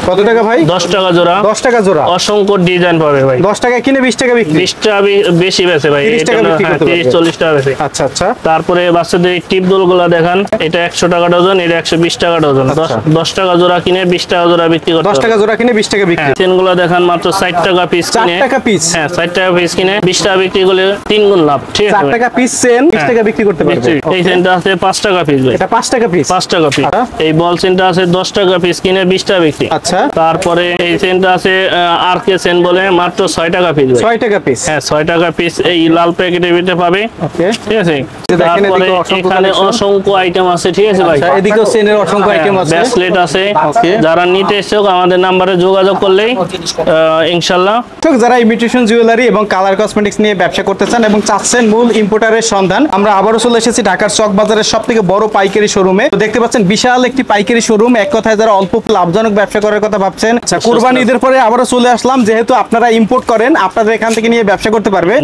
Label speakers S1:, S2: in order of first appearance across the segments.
S1: কত টাকা ভাই?
S2: 10 টাকা জোড়া।
S1: 10 টাকা জোড়া।
S2: অসংখ্য ডিজাইন পাবে ভাই।
S1: 10 টাকা কিনে 20 টাকা বিক্রি।
S2: 20 টাকা বেশি বেচে ভাই।
S1: 30 টাকা বিক্রি করতে পারবে।
S2: 30-40 টাকা বেচে।
S1: আচ্ছা আচ্ছা।
S2: তারপরে বাচ্চাদের টিপ দোলগুলো দেখান। এটা 100 টাকা ডজন, এটা 120 টাকা ডজন। 10 টাকা জোড়া কিনে 20 টাকা জোড়া বিক্রি করতে।
S1: 10 টাকা জোড়া কিনে 20 টাকা বিক্রি।
S2: চেনগুলো দেখান মাত্র 60 টাকা পিস কিনে।
S1: 4 টাকা পিস।
S2: হ্যাঁ 60 টাকা পিস কিনে 20 টাকা বিক্রি করলে 3 গুণ লাভ। ঠিক আছে।
S1: 4 টাকা পিস চেন 20 টাকা বিক্রি করতে পারবে।
S2: এই চেনটা আছে 5 টাকা পিস ভাই।
S1: এটা 5 টাকা পিস।
S2: 5 টাকা পিস। এই বল চেনটা আছে 10 টাকা পিস কিনে 20 টাকা বিক্রি।
S1: আচ্ছা।
S2: তারপরে এই চেনটা আছে আরকে চেন বলে মাত্র 6 টাকা পিস ভাই।
S1: 6 টাকা পিস।
S2: হ্যাঁ 6 টাকা পিস এই লাল প্যাকেটের ভিতরে পাবে।
S1: ওকে
S2: ঠিক আছে।
S1: তারপরে
S2: এখানে অসংখ্য আইটেম আছে। ঠিক আছে ভাই।
S1: আচ্ছা এদিকেও চেনের অসংখ্য আইটেম আছে।
S2: ব্রেসলেট আছে। যারা নিতে ইচ্ছুক আমাদের নম্বরে যোগাযোগ করলেই ইনশাআল্লাহ।
S1: যারা ইমিটেশন জুয়েলারি এবং কালার কসমেটিক্স নিয়ে ব্যবসা করতে চান এবং চাচ্ছেন মূল ইম্পোর্টারের সন্ধান, আমরা আবারও চলে এসেছি ঢাকার চক বাজারের সবথেকে বড় পাইকারি শোরুমে। তো দেখতে পাচ্ছেন বিশাল একটি পাইকারি শোরুম। এক কথায় যারা অল্প লাভজনক ব্যবসা করার কথা ভাবছেন, কুরবানি ঈদের পরে আবারও চলে আসলাম। যেহেতু আপনারা ইম্পোর্ট করেন, আপনাদের এখান থেকে নিয়ে ব্যবসা করতে পারবে।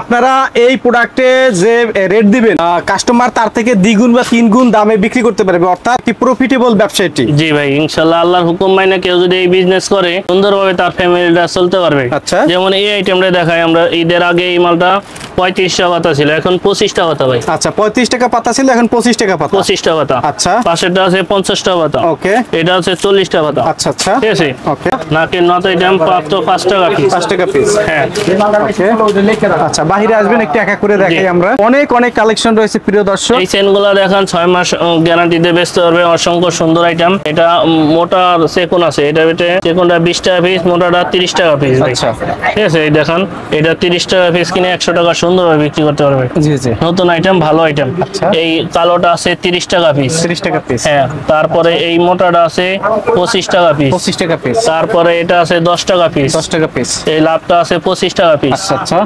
S1: আপনারা এই প্রোডাক্টে যে রেট দিবেন, কাস্টমার তার থেকে দ্বিগুণ বা 3 গুণ দামে বিক্রি করতে পারবে, অর্থাৎ কি প্রফিটেবল ব্যবসা এটি।
S2: জি ভাই ইনশাআল্লাহ আল্লাহর হুকুম মাইনে কেউ যদি এই বিজনেস করে সুন্দরভাবে তার ফ্যামিলিটা চলতে পারবে।
S1: আচ্ছা।
S2: যেমন এই আইটেমটা দেখাই আমরা, ঈদের আগে এই মালটা 35 টাকা পাতা ছিল, এখন 25 টাকা পাতা ভাই।
S1: আচ্ছা 35 টাকা পাতা ছিল, এখন 25 টাকা পাতা।
S2: 25 টাকা পাতা।
S1: আচ্ছা।
S2: পাশেরটা আছে 50 টাকা পাতা।
S1: ওকে।
S2: এটা আছে 40 টাকা পাতা।
S1: আচ্ছা আচ্ছা।
S2: ঠিক আছে।
S1: ওকে।
S2: নাকের নথ আইটেম মাত্র 5 টাকা পিস।
S1: 5 টাকা পিস।
S2: হ্যাঁ।
S1: ওকে। আচ্ছা বাইরে আসবেন একটু এক এক করে দেখাই আমরা। অনেক অনেক কালেকশন রয়েছে প্রিয় দর্শক।
S2: এই চেনগুলো দেখান 6 মাস গ্যারান্টি দিয়ে বেচতে পারবে। অসংখ্য সুন্দর আইটেম। এটা মোটা সেকোন আছে, এটা ভিতরে সেকোনটা 20 টাকা পিস, মোটাটা 30 টাকা পিস।
S1: আচ্ছা।
S2: ঠিক আছে। এই দেখান এটা 30 টাকা পিস কিনে 100 টাকা সুন্দরভাবে বিক্রি করতে পারবে।
S1: জি জি।
S2: নতুন আইটেম, ভালো আইটেম।
S1: আচ্ছা।
S2: এই কালোটা আছে 30 টাকা পিস।
S1: 30 টাকা পিস।
S2: হ্যাঁ। তারপরে এই মোটাটা আছে 25 টাকা পিস।
S1: 25 টাকা পিস।
S2: তারপরে এটা আছে 10 টাকা পিস।
S1: 10 টাকা পিস।
S2: এই লাভটা আছে 25 টাকা পিস।
S1: আচ্ছা আচ্ছা।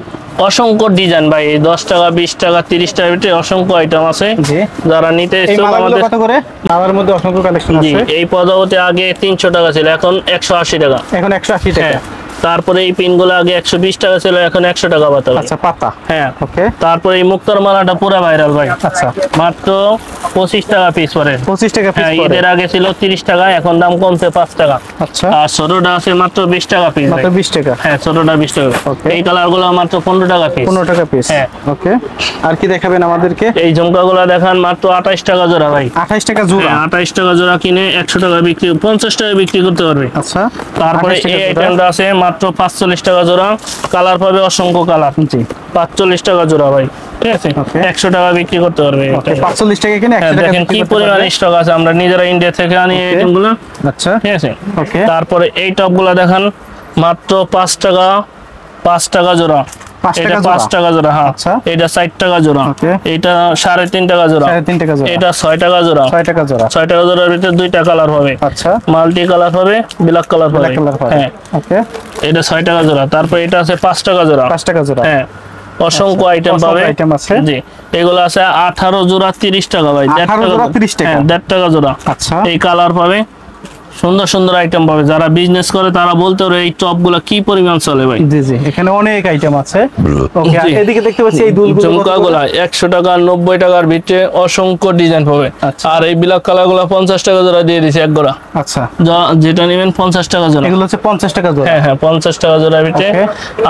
S2: অসংখ্য ডিজাইন ভাই, 10 টাকা 20 টাকা 30 টাকার ভিতরে অসংখ্য আইটেম আছে।
S1: জি।
S2: যারা নিতে ইচ্ছুক আমাদের
S1: কত করে? মালার মধ্যে অসংখ্য কালেকশন আছে।
S2: জি। এই পদাবতে আগে 300 টাকা ছিল, এখন 180 টাকা।
S1: এখন 180 টাকা।
S2: তারপরে এই পিনগুলো আগে 120 টাকা ছিল, এখন 100 টাকা পাতা।
S1: আচ্ছা পাতা।
S2: হ্যাঁ।
S1: ওকে।
S2: তারপরে এই মুক্তার মালাটা পুরো ভাইরাল ভাই।
S1: আচ্ছা।
S2: মাত্র 25 টাকা পিস পড়ে।
S1: 25 টাকা পিস পড়ে।
S2: এদের আগে ছিল 30 টাকা, এখন দাম কমছে 5 টাকা।
S1: আচ্ছা।
S2: আর ছোটটা আছে মাত্র 20 টাকা পিস।
S1: মাত্র 20 টাকা।
S2: হ্যাঁ ছোটটা 20 টাকা। এই কালারগুলো মাত্র 15 টাকা পিস।
S1: 15 টাকা পিস।
S2: হ্যাঁ।
S1: ওকে। আর কি দেখাবেন আমাদেরকে?
S2: এই ঝুমকাগুলো দেখান মাত্র 28 টাকা জোড়া ভাই।
S1: 28 টাকা জোড়া।
S2: 28 টাকা জোড়া কিনে 100 টাকা বিক্রি, 50 টাকা বিক্রি করতে পারবে।
S1: আচ্ছা।
S2: তারপরে এই আইটেমটা আছে মাত্র 45 টাকা জোড়া। কালার পাবে অসংখ্য কালার।
S1: জি।
S2: 45 টাকা জোড়া ভাই। ঠিক আছে। 100 টাকা বিক্রি করতে পারবে।
S1: 45 টাকা কিনে 100 টাকা
S2: দেখেন কি পরিমাণ স্টক আছে, আমরা নিজেরা ইন্ডিয়া থেকে আনি এই আইটেমগুলো।
S1: আচ্ছা।
S2: ঠিক আছে।
S1: ওকে।
S2: তারপরে এই টপগুলো দেখান মাত্র 5 টাকা জোড়া। এটা 5 টাকা জোড়া। হ্যাঁ। এটা 60 টাকা জোড়া। এটা 3.5 টাকা জোড়া।
S1: 3.5 টাকা জোড়া।
S2: এটা 6 টাকা জোড়া।
S1: 6 টাকা জোড়া।
S2: 6 টাকা জোড়ার ভিতরে দুইটা কালার হবে।
S1: আচ্ছা।
S2: মাল্টি কালার হবে, ব্ল্যাক কালার হবে। হ্যাঁ।
S1: ওকে।
S2: এটা 6 টাকা জোড়া। তারপর এটা আছে 5 টাকা জোড়া।
S1: 5 টাকা জোড়া।
S2: হ্যাঁ। অসংখ্য আইটেম পাবে।
S1: আইটেম আছে।
S2: জি। এগুলো আছে 18 জোড়া 30 টাকা ভাই।
S1: 18 জোড়া 30 টাকা।
S2: হ্যাঁ 1.5 টাকা জোড়া।
S1: আচ্ছা।
S2: এই কালার পাবে, সুন্দর সুন্দর আইটেম পাবে। যারা বিজনেস করে তারা বলতে পারে এই টপগুলো কি পরিমাণ চলে ভাই।
S1: জি জি। এখানে অনেক আইটেম আছে। ওকে। এদিকে দেখতে পাচ্ছি এই দুলগুলো,
S2: ঝুমকাগুলো 100 টাকা 90 টাকার ভিতরে অসংখ্য ডিজাইন পাবে। আর এই ব্ল্যাক কালারগুলো 50 টাকা জোড়া দিয়ে দিয়েছে এক গোড়া।
S1: আচ্ছা।
S2: যেটা নেবেন 50 টাকা জোড়া।
S1: এগুলো হচ্ছে 50 টাকা জোড়া।
S2: হ্যাঁ হ্যাঁ 50 টাকা জোড়ার ভিতরে।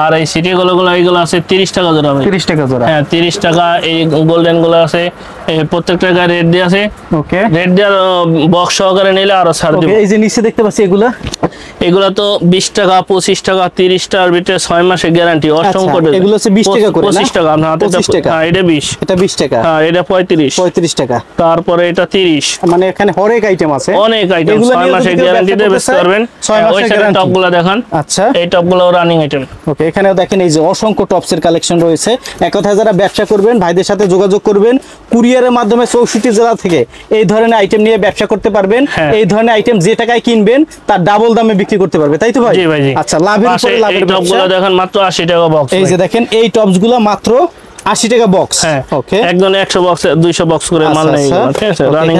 S2: আর এই সিটি গুলো এইগুলো আছে 30 টাকা জোড়া ভাই।
S1: 30 টাকা জোড়া।
S2: হ্যাঁ 30 টাকা। এই গোল্ডেন গুলো আছে, প্রত্যেকটা গায়ে রেড দিয়ে আছে।
S1: ওকে।
S2: রেড দেওয়ার বক্স সহকারে নিলে আরো ছাড় দিব।
S1: এই যে নিচে দেখতে পাচ্ছি
S2: এগুলা তো 20 টাকা 25 টাকা 30 টাকার ভিতরে 6 মাসের গ্যারান্টি। অসংখ্য
S1: এগুলো হচ্ছে 20 টাকা করে না?
S2: 25 টাকা আপনার হাতে। হ্যাঁ এটা 20।
S1: এটা 20 টাকা।
S2: হ্যাঁ এটা 35
S1: টাকা।
S2: তারপরে এটা 30।
S1: মানে এখানে অনেক আইটেম আছে।
S2: অনেক আইটেম 6 মাসের গ্যারান্টি দিয়ে বেচতে পারবেন।
S1: 6 মাসের গ্যারান্টি।
S2: টপগুলো দেখান।
S1: আচ্ছা।
S2: এই টপগুলো রানিং আইটেম।
S1: ওকে। এখানেও দেখেন এই যে অসংখ্য টপসের কালেকশন রয়েছে। এক কথায় যারা ব্যবসা করবেন ভাইদের সাথে যোগাযোগ করবেন, কুরিয়ারের মাধ্যমে 64 জেলা থেকে এই ধরনের আইটেম নিয়ে ব্যবসা করতে পারবেন। এই ধরনের আইটেম যে টাকায় কিনবেন তার ডাবল দামে বিক্রি করতে পারবে, তাই তো ভাই?
S2: জি ভাই জি।
S1: আচ্ছা। লাভের উপরে লাভের ব্যবসা।
S2: টপগুলো দেখেন মাত্র 80 টাকা বক্স।
S1: এই যে দেখেন এই টপসগুলো মাত্র 80 টাকা বক্স।
S2: হ্যাঁ।
S1: ওকে।
S2: একদম 100 বক্স 200 বক্স করে মাল নেই। ঠিক আছে। রানিং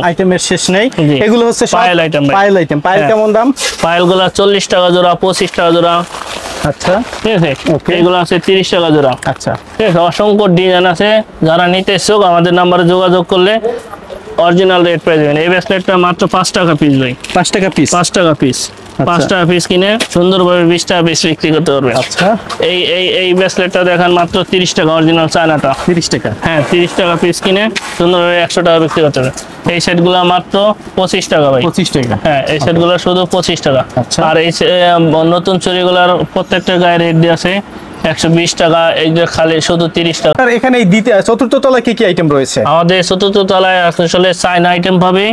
S1: আইটেমের শেষ নেই। এগুলো হচ্ছে
S2: পাইল আইটেম।
S1: পাইল আইটেম। পাইল কেমন দাম?
S2: পাইলগুলো 40 টাকা জোড়া 25 টাকা জোড়া।
S1: আচ্ছা।
S2: ঠিক আছে। এগুলো আছে 30 টাকা জোড়া।
S1: আচ্ছা।
S2: ঠিক আছে। অসংখ্য ডিজাইন আছে। যারা নিতে ইচ্ছুক আমাদের নম্বরে যোগাযোগ করলে অরিজিনাল রেট পেয়ে যাবেন। এই ব্রেসলেটটা মাত্র 5 টাকা পিস ভাই।
S1: 5 টাকা পিস?
S2: 5 টাকা পিস। 5 টাকা পিস কিনে সুন্দরভাবে 20 টাকা পিস বিক্রি করতে পারবেন।
S1: আচ্ছা,
S2: এই ব্রেসলেটটা দেখেন মাত্র 30 টাকা, অরিজিনাল চায়নাটা।
S1: 30 টাকা?
S2: হ্যাঁ, 30 টাকা পিস কিনে সুন্দরভাবে 100 টাকা বিক্রি করতে পারবেন। এই সেটগুলো মাত্র 25 টাকা ভাই।
S1: 25 টাকা?
S2: হ্যাঁ, এই সেটগুলো শুধু 25 টাকা।
S1: আচ্ছা।
S2: আর এই নতুন চুড়িগুলোর প্রত্যেকটা গায়ে রেট দিয়ে আছে 120 টাকা। এই যে খালি শুধু 30 টাকা।
S1: আর এখানে এই চতুর্থ তলায় কি কি আইটেম রয়েছে?
S2: আমাদের চতুর্থ তলায় আসলে চায়না আইটেম পাবে,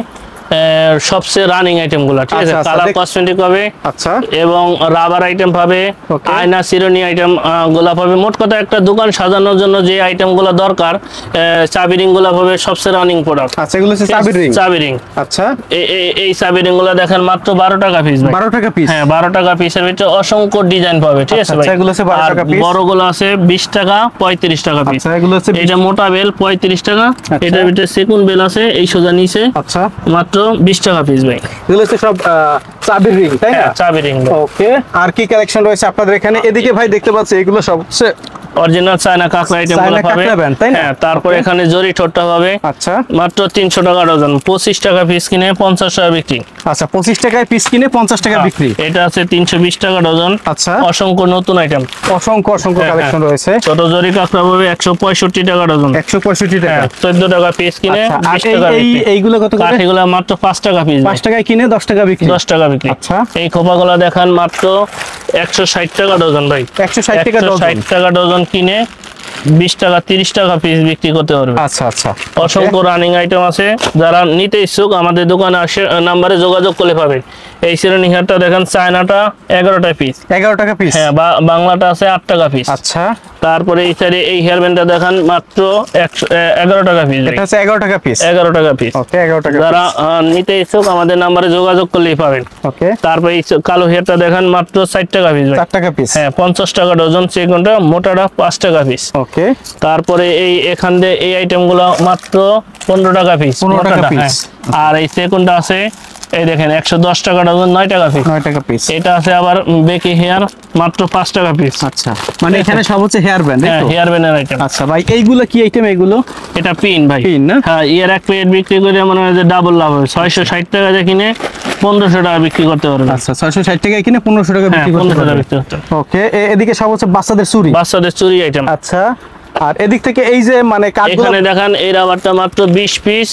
S2: সবচেয়ে রানিং আইটেম গুলা, ঠিক আছে। কালার কসমেটিক পাবে,
S1: আচ্ছা,
S2: এবং রাবার আইটেম পাবে, আয়না চিরুনি আইটেম গুলা পাবে। মোট কথা একটা দোকান সাজানোর জন্য যে আইটেম গুলা দরকার, চাবি রিং গুলা পাবে, সবচেয়ে রানিং প্রোডাক্ট।
S1: আচ্ছা, এগুলো হচ্ছে চাবি রিং?
S2: চাবি রিং।
S1: আচ্ছা,
S2: এই চাবি রিং গুলা দেখেন মাত্র 12 টাকা পিস।
S1: 12 টাকা পিস?
S2: হ্যাঁ, 12 টাকা পিসের ভিতরে অসংখ্য ডিজাইন পাবে, ঠিক আছে ভাই।
S1: এগুলো হচ্ছে 12 টাকা পিস।
S2: বড় গুলো আছে 20 টাকা, 35 টাকা পিস।
S1: আচ্ছা, এগুলো হচ্ছে
S2: এটা মোটা বেল 35 টাকা। এটার ভিতরে সেকুন বেল আছে এই সোজা নিচে,
S1: আচ্ছা,
S2: মাত্র 20 টাকা পিস ভাই।
S1: এগুলো হচ্ছে সব চাবি রিং, তাই না?
S2: চাবি রিং।
S1: ওকে, আর কি কালেকশন রয়েছে আপনাদের এখানে? এদিকে ভাই দেখতে পাচ্ছি এগুলো সব
S2: অরিজিনাল চায়না কাঁকড়া আইটেম গুলো পাবে। হ্যাঁ, তারপর এখানে জরি ঠোঁটটা পাবে।
S1: আচ্ছা,
S2: মাত্র 300 টাকা ডজন। 25 টাকা পিস কিনে 50 টাকা বিক্রি।
S1: আচ্ছা, 25 টাকায় পিস কিনে 50 টাকা বিক্রি।
S2: এটা আছে 320 টাকা ডজন।
S1: আচ্ছা,
S2: অসংখ্য নতুন আইটেম,
S1: অসংখ্য কালেকশন রয়েছে।
S2: ছোট জরি কাঁকড়া পাবে 165 টাকা ডজন।
S1: 165 টাকা?
S2: 14 টাকা পিস কিনে 20 টাকা বিক্রি।
S1: এইগুলো কত করে?
S2: কাঠিগুলো মাত্র 5 টাকা পিস।
S1: 5 টাকায় কিনে 10 টাকা বিক্রি?
S2: 10 টাকা বিক্রি।
S1: আচ্ছা,
S2: এই খোপাগুলো দেখান মাত্র 160 টাকা ডজন ভাই।
S1: 160 টাকা ডজন?
S2: 160 টাকা ডজন কিনে 20 টাকা 30 টাকা পিস বিক্রি করতে পারবে।
S1: আচ্ছা আচ্ছা,
S2: অসংখ্য রানিং আইটেম আছে। যারা নিতে ইচ্ছুক আমাদের দোকানে আসে নাম্বারে যোগাযোগ করলে পাবেন। এই শ্রেণী হেয়ারটা দেখেন চায়নাটা 11 টাকা পিস।
S1: 11 টাকা পিস?
S2: হ্যাঁ, বাংলাটা আছে 8 টাকা পিস।
S1: আচ্ছা,
S2: তারপরে এই সাইডে এই হেয়ার ব্যান্ডটা দেখেন মাত্র 11 টাকা পিস।
S1: এটা হচ্ছে 11 টাকা পিস?
S2: 11 টাকা পিস।
S1: ওকে, 11 টাকা।
S2: যারা নিতে ইচ্ছুক আমাদের নাম্বারে যোগাযোগ করলেই পাবেন।
S1: ওকে,
S2: তারপরে এই কালো হেয়ারটা দেখেন মাত্র 60 টাকা পিস।
S1: 4 টাকা পিস?
S2: হ্যাঁ, 50 টাকা ডজন। সেগুনটা মোটাটা 5 টাকা পিস।
S1: ওকে,
S2: তারপরে এখান দিয়ে এই আইটেম গুলো মাত্র 15 টাকা পিস।
S1: 15 টাকা পিস।
S2: আর এই সেকেন্ডটা আছে এই দেখেন 110 টাকা ডজন, 9 টাকা পিস।
S1: 9 টাকা পিস।
S2: এটা আছে আবার বেকি হেয়ার মাত্র 5 টাকা পিস।
S1: আচ্ছা, মানে এখানে সব হচ্ছে হেয়ার ব্যান্ড?
S2: হ্যাঁ, হেয়ার ব্যান্ডের আইটেম।
S1: আচ্ছা ভাই, এইগুলো কি আইটেম? এগুলো
S2: এটা পিন ভাই।
S1: পিন না?
S2: হ্যাঁ, এর এক প্লেট বিক্রি করে মনে হয় যে ডাবল লাভ হবে। 660 টাকা দিয়ে কিনে 1500 টাকা বিক্রি করতে পারবে।
S1: আচ্ছা, 660 টাকায় কিনে 1500 টাকা বিক্রি করতে পারবে। ওকে, এদিকে সব হচ্ছে বাচ্চাদের চুড়ি?
S2: বাচ্চাদের চুড়ি আইটেম।
S1: আচ্ছা, আর এদিক থেকে এই যে মানে কাঠগুলো
S2: এখানে দেখেন এই রাবারটা মাত্র 20 পিস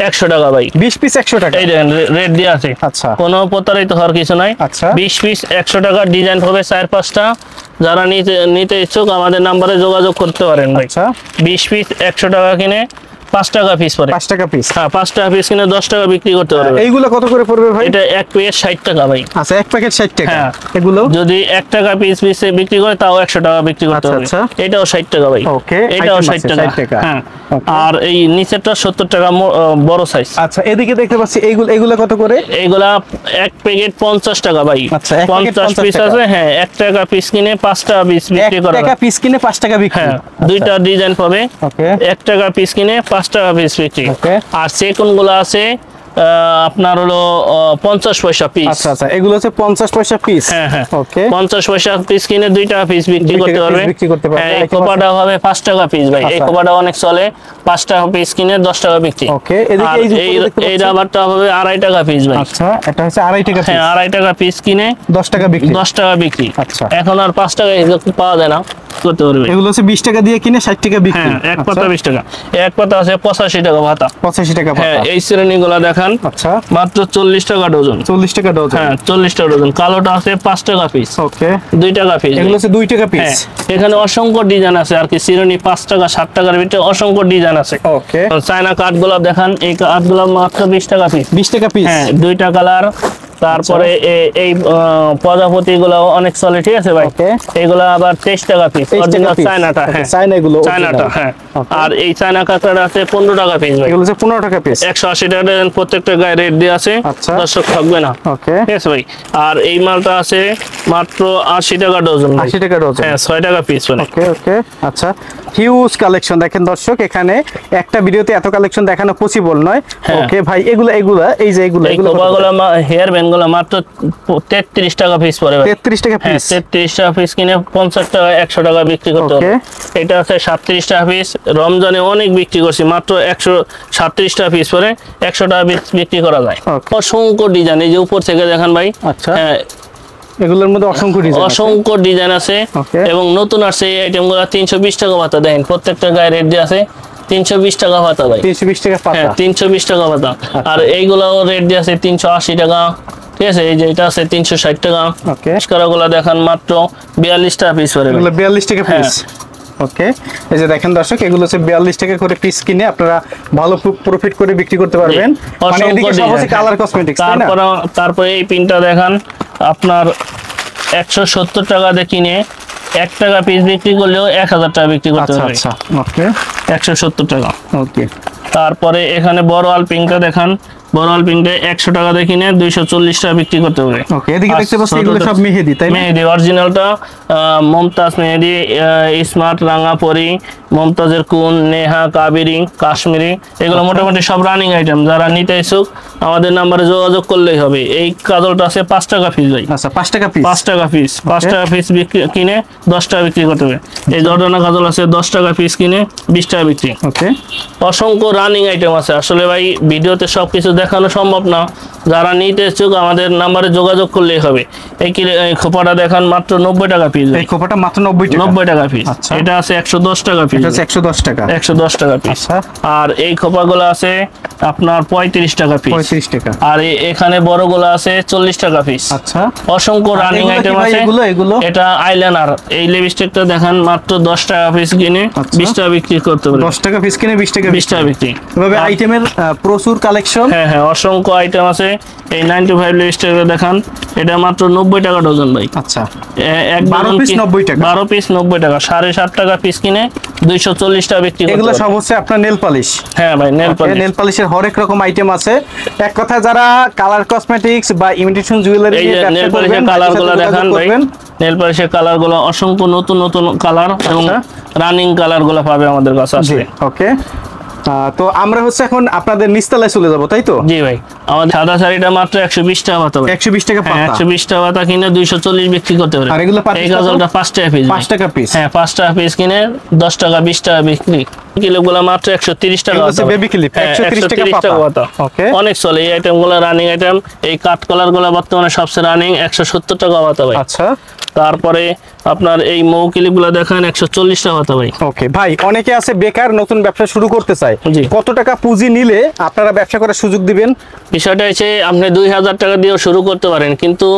S2: 100 টাকা ভাই।
S1: 20 পিস 100 টাকা?
S2: এই দেখেন রেট দিয়ে আছে।
S1: আচ্ছা,
S2: কোনো প্রতারিত হওয়ার কিছু নাই।
S1: আচ্ছা,
S2: 20 পিস 100 টাকা। ডিজাইন হবে 4-5টা। যারা নিতে ইচ্ছুক আমাদের নাম্বারে যোগাযোগ করতে পারেন ভাই।
S1: আচ্ছা,
S2: 20 পিস 100 টাকা কিনে 5 টাকা পিস পড়ে।
S1: 5 টাকা পিস?
S2: হ্যাঁ, 5 টাকা পিস কিনে 10 টাকা বিক্রি করতে পারবে।
S1: এইগুলো কত করে পড়বে ভাই?
S2: এটা এক প্যাকেট 60 টাকা ভাই।
S1: আচ্ছা, এক প্যাকেট 60 টাকা?
S2: হ্যাঁ,
S1: এগুলো
S2: যদি 1 টাকা পিস বিক্রি করে তাও 100 টাকা বিক্রি করতে হবে।
S1: আচ্ছা,
S2: এটাও 60 টাকা ভাই।
S1: ওকে,
S2: এটাও 60 টাকা। হ্যাঁ, আর এই নিচেরটা 70 টাকা বড় সাইজ।
S1: আচ্ছা, এদিকে দেখতে পাচ্ছি এইগুলো কত করে?
S2: এইগুলা এক প্যাকেট 50 টাকা ভাই।
S1: আচ্ছা,
S2: 50 পিস আছে। হ্যাঁ, 1 টাকা পিস কিনে 5 টাকা পিস বিক্রি করা।
S1: 1 টাকা পিস কিনে 5 টাকা বিক্রি?
S2: হ্যাঁ, দুইটা ডিজাইন পাবে।
S1: ওকে,
S2: 1 টাকা পিস কিনে 5 টাকা পিস বিক্রি।
S1: ওকে,
S2: আর সেকুন গুলো আছে আপনার হলো 50 পয়সা পিস।
S1: আচ্ছা আচ্ছা, এগুলো হচ্ছে 50 পয়সা পিস?
S2: হ্যাঁ হ্যাঁ,
S1: ওকে,
S2: 50 পয়সা পিস কিনে 2 টাকা পিস বিক্রি করতে পারবে। হ্যাঁ, এই কোপাটা হবে 5 টাকা পিস ভাই। এই কোপাটা অনেক চলে। 5 টাকা পিস কিনে 10 টাকা বিক্রি।
S1: ওকে, এদিকে
S2: এই রাবারটা হবে 2.5 টাকা পিস ভাই।
S1: আচ্ছা, এটা হচ্ছে 2.5 টাকা পিস?
S2: হ্যাঁ, 2.5 টাকা পিস কিনে
S1: 10 টাকা বিক্রি?
S2: 10 টাকা বিক্রি।
S1: আচ্ছা,
S2: এখন আর 5 টাকা পাওয়া যায় না, করতে পারবে।
S1: এগুলো হচ্ছে 20 টাকা দিয়ে কিনে 60 টাকা বিক্রি?
S2: হ্যাঁ, এক পাতা 20 টাকা। এক পাতা আছে 85 টাকা ভাতা।
S1: 85 টাকা
S2: হ্যাঁ,
S1: পাতা?
S2: এই শ্রেণীগুলো দেখান
S1: আচ্ছা,
S2: মাত্র 40 টাকা ডজন।
S1: 40 টাকা ডজন?
S2: হ্যাঁ, 40 টাকা ডজন। কালোটা আছে 5 টাকা পিস।
S1: ওকে,
S2: 2 টাকা পিস।
S1: এগুলো হচ্ছে 2 টাকা পিস?
S2: হ্যাঁ, এখানে অসংখ্য ডিজাইন আছে আর কি। শ্রেণী 5 টাকা 7 টাকার ভিতরে অসংখ্য ডিজাইন আছে।
S1: ওকে,
S2: চায়না কাঠগুলো দেখান। এই কাঠগুলো মাত্র 20 টাকা পিস।
S1: 20 টাকা পিস?
S2: হ্যাঁ, 2টা কালার। তারপরে এই প্রজাপতি গুলো অনেক চলে, ঠিক আছে ভাই। এইগুলো আবার 23 টাকা পিস। অরিজিনাল চায়নাটা। হ্যাঁ, চায়নাটা। হ্যাঁ, আর এই চায়না কাঁকড়া আছে 15 টাকা পিস ভাই।
S1: এগুলো হচ্ছে 15 টাকা পিস?
S2: 180 টাকা ডজন। প্রত্যেকটা গায়ে রেট দিয়ে আছে। দর্শক থাকবে না।
S1: ওকে,
S2: ঠিক আছে ভাই। আর এই মালটা আছে মাত্র 80 টাকা ডজন।
S1: 80 টাকা ডজন?
S2: হ্যাঁ, 6 টাকা পিস।
S1: ওকে ওকে, আচ্ছা, হিউজ কালেকশন দেখেন দর্শক। এখানে একটা ভিডিওতে এত কালেকশন দেখানো পসিবল নয়। ওকে ভাই, এগুলা এই যে এগুলো
S2: হেয়ার ব্যান্ড গুলো মাত্র 33 টাকা পিস পড়ে ভাই।
S1: 33 টাকা পিস।
S2: 33 টাকা পিস কিনে 50 টাকা 100 টাকা বিক্রি করতে হবে। এটা আছে 37 টাকা পিস, রমজানে অনেক বিক্রি করছি, মাত্র 137 টাকা পিস পড়ে 100 টাকা পিস বিক্রি করা যায়। অসংখ্য ডিজাইন, এই যে উপর থেকে দেখেন ভাই।
S1: আচ্ছা, এগুলোর মধ্যে অসংখ্য
S2: ডিজাইন আছে এবং নতুন আসছে এই আইটেমগুলো 320 টাকা পাতা দেন, প্রত্যেকটা গায়ে রেট দিয়ে আছে 320 টাকা পাতা ভাই।
S1: 320 টাকা পাতা,
S2: 320 টাকা পাতা। আর এইগুলাও রেট দিয়ে আছে 380 টাকা, ঠিক আছে। এই যে এটা আছে 360 টাকা। ওকে, স্কারাগুলো দেখেন মাত্র 42 টাকা পিস পড়ে,
S1: এগুলো 42 টাকা পিস। ওকে, এই যে দেখেন দর্শক, এগুলো হচ্ছে 42 টাকা করে পিস কিনে আপনারা ভালো প্রফিট করে বিক্রি করতে পারবেন। মানে এদিকে সবই কালার কসমেটিক্স, তাই না?
S2: তারপরে এই পিনটা দেখেন আপনার 170 টাকা দিয়ে কিনে 1 টাকা পিস বিক্রি করলেও 1000 টাকা বিক্রি করতে পারবে।
S1: আচ্ছা, ওকে,
S2: 170 টাকা।
S1: ওকে,
S2: তারপরে এখানে বড় আল পিনটা দেখান, বড় আল পিনটা 100 টাকা দিয়ে কিনে 240 টাকা বিক্রি করতে হবে।
S1: ওকে, এদিকে দেখতে পাচ্ছেন এগুলো সব মেহেদি, তাই না?
S2: মেহেদি অরিজিনালটা মমতাজ মেহেদি, স্মার্ট রাঙাপরি, মমতাজের কুন, নেহা, কাবেরী, কাশ্মীরি, এগুলো মোটামুটি সব রানিং আইটেম। যারা নিতে ইচ্ছুক আমাদের নাম্বারে যোগাযোগ করলেই হবে। এই কাজলটা আছে 5 টাকা পিস ভাই।
S1: আচ্ছা, 5 টাকা পিস,
S2: 5 টাকা পিস, 5 টাকা পিস কিনে 10 টাকা বিক্রি করতে হবে। এই জর্দানা কাজল আছে 10 টাকা পিস কিনে 20 টাকা বিক্রি।
S1: ওকে,
S2: অসংখ্য রানিং আইটেম আছে। আসলে ভাই ভিডিওতে সবকিছু দেখানো সম্ভব না, যারা নিতে ইচ্ছুক আমাদের নাম্বারে যোগাযোগ করলেই হবে। এই খোপাটা দেখান মাত্র 90 টাকা পিস।
S1: এই খোপাটা মাত্র 90 টাকা
S2: পিস। এটা আছে 110 টাকা পিস।
S1: এটা আছে 110 টাকা,
S2: 110 টাকা পিস। আর এই খোপাগুলো আছে আপনার 35 টাকা পিস।
S1: 35 টাকা।
S2: আর এখানে বড়গুলো আছে 40 টাকা পিস।
S1: আচ্ছা,
S2: অসংখ্য রানিং আইটেম আছে। এটা আইলাইনার, এই লিপস্টিকটা দেখেন মাত্র 10 টাকা পিস কিনে 20 টাকা বিক্রি করতে পারবে।
S1: 10 টাকা পিস কিনে 20 টাকা
S2: বিক্রি।
S1: এভাবে আইটেমের প্রচুর কালেকশন।
S2: হ্যাঁ, অসংখ্য আইটেম আছে। এই 95 লিপস্টিকটা দেখান, এটা মাত্র 90 টাকা ডজন ভাই।
S1: আচ্ছা,
S2: 12 পিস 90 টাকা। 12 পিস 90 টাকা, 7.5 টাকা পিস কিনে 240 টাকা বিক্রি করতে।
S1: এগুলো সব হচ্ছে আপনার নেল পলিশ।
S2: হ্যাঁ ভাই, নেল
S1: পলিশের হরেক রকম আইটেম আছে। এক কথা যারা কালার কসমেটিক্স বা ইমিটেশন জুয়েলারি
S2: নিয়ে ব্যবসা করবেন, কালারগুলো দেখান ভাই। নেল পলিশের কালারগুলো অসংখ্য নতুন নতুন কালার এবং রানিং কালারগুলো পাবে আমাদের কাছে আসলে।
S1: ওকে, তো আমরা হচ্ছে এখন আপনাদের নিচতলায় চলে যাব, তাই তো?
S2: জি ভাই, আমাদের সাদা শাড়িটা মাত্র 120 টাকা পাতা।
S1: 120 টাকা পাতা,
S2: 120 টাকা পাতা কিনে 240 বিক্রি করতে পারে।
S1: আর এগুলো
S2: এই গাজলটা 5 টাকা পিস।
S1: 5 টাকা পিস।
S2: হ্যাঁ, 5 টাকা পিস কিনে 10 টাকা 20 টাকা বিক্রি। ক্লিপগুলো মাত্র 130 টাকা পাতা।
S1: বেবি ক্লিপ 130 টাকা পাতা। ওকে,
S2: অনেক চলে এই আইটেমগুলো, রানিং আইটেম। এই কাট কালারগুলো বর্তমানে সবচেয়ে রানিং, 170 টাকা পাতা ভাই।
S1: আচ্ছা,
S2: তারপরে আপনার এই মৌ ক্লিপগুলো দেখেন 140 টাকা পাতা ভাই।
S1: ওকে ভাই, অনেকে আছে বেকার, নতুন ব্যবসা শুরু করতে চায়, কত টাকা পুঁজি নিলে আপনারা ব্যবসা করার সুযোগ দিবেন?
S2: বিষয়টা হচ্ছে আপনি 2000 টাকা দিয়েও শুরু করতে পারেন, কিন্তু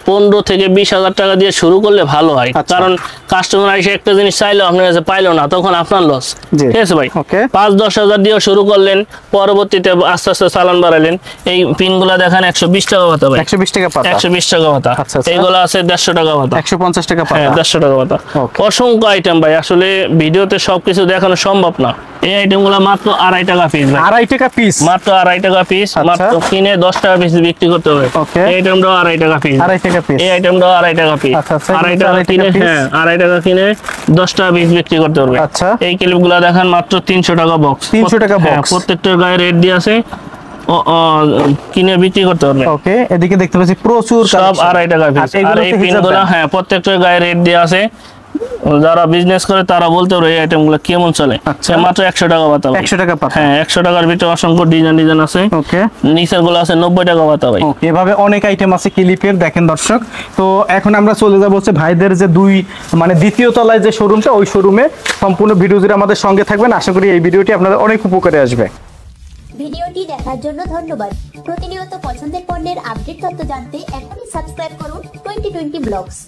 S2: 15 থেকে 20,000 টাকা দিয়ে শুরু করলে ভালো হয়। কারণ কাস্টমার এসে একটা জিনিস চাইলো আপনার কাছে পাইলো না, তখন আপনার লস। ঠিক আছে ভাই, 5-10 হাজার দিয়ে শুরু করলেন, পরবর্তীতে আস্তে আস্তে চালান বাড়ালেন। এই পিনগুলা দেখেন 120 টাকা পাতা ভাই।
S1: 120 টাকা পাতা,
S2: 120 টাকা পাতা। এইগুলো আছে 150 টাকা পাতা,
S1: 150 টাকা পাতা।
S2: হ্যাঁ, 150 টাকা পাতা। অসংখ্য আইটেম ভাই, আসলে ভিডিওতে সবকিছু দেখানো সম্ভব না। এই আইটেমগুলো মাত্র 2.5 টাকা পিস।
S1: 2.5 টাকা পিস,
S2: মাত্র 2.5 টাকা পিস। মাত্র কিনে 10 টাকা পিস বিক্রি করতে হবে। এই আইটেমটাও 2.5 টাকা পিস।
S1: 2.5 টাকা পিস।
S2: এই আইটেমটাও 2.5 টাকা পিস। 2.5 টাকা কিনে, হ্যাঁ, 2.5 টাকা কিনে 10 টাকা পিস বিক্রি করতে হবে।
S1: আচ্ছা,
S2: এই ক্লিপগুলো দেখেন মাত্র 300 টাকা বক্স।
S1: 300 টাকা বক্স।
S2: প্রত্যেকটার গায়ে রেট দিয়ে আছে, কিনে বিক্রি করতে পারবে।
S1: ওকে, এদিকে দেখতে পাচ্ছি প্রচুর
S2: সব 2.5 টাকা পিস। আর এই পিনগুলো, হ্যাঁ, প্রত্যেকটার গায়ে রেট দিয়ে আছে। যারা বিজনেস করে তারা বলতে পারে এই আইটেমগুলো কেমন চলে। মাত্র 100 টাকা পাতা।
S1: 100 টাকা পাতা,
S2: হ্যাঁ, 100 টাকার ভিতরে অসংখ্য ডিজাইন আছে। ওকে, নিচের গুলো আছে 90 টাকা পাতা ভাই।
S1: ওকে, এভাবে অনেক আইটেম আছে ক্লিপের, দেখেন দর্শক। তো এখন আমরা চলে যাব হচ্ছে ভাইদের যে দ্বিতীয় তলায় যে শোরুমটা, ওই শোরুমে। সম্পূর্ণ ভিডিও জুড়ে আমাদের সঙ্গে থাকবেন, আশা করি এই ভিডিওটি আপনাদের অনেক উপকারে আসবে।
S3: ভিডিওটি দেখার জন্য ধন্যবাদ। প্রতিনিয়ত পছন্দের পণ্যের আপডেট তথ্য জানতে এখনই সাবস্ক্রাইব করুন 2020 ব্লগস।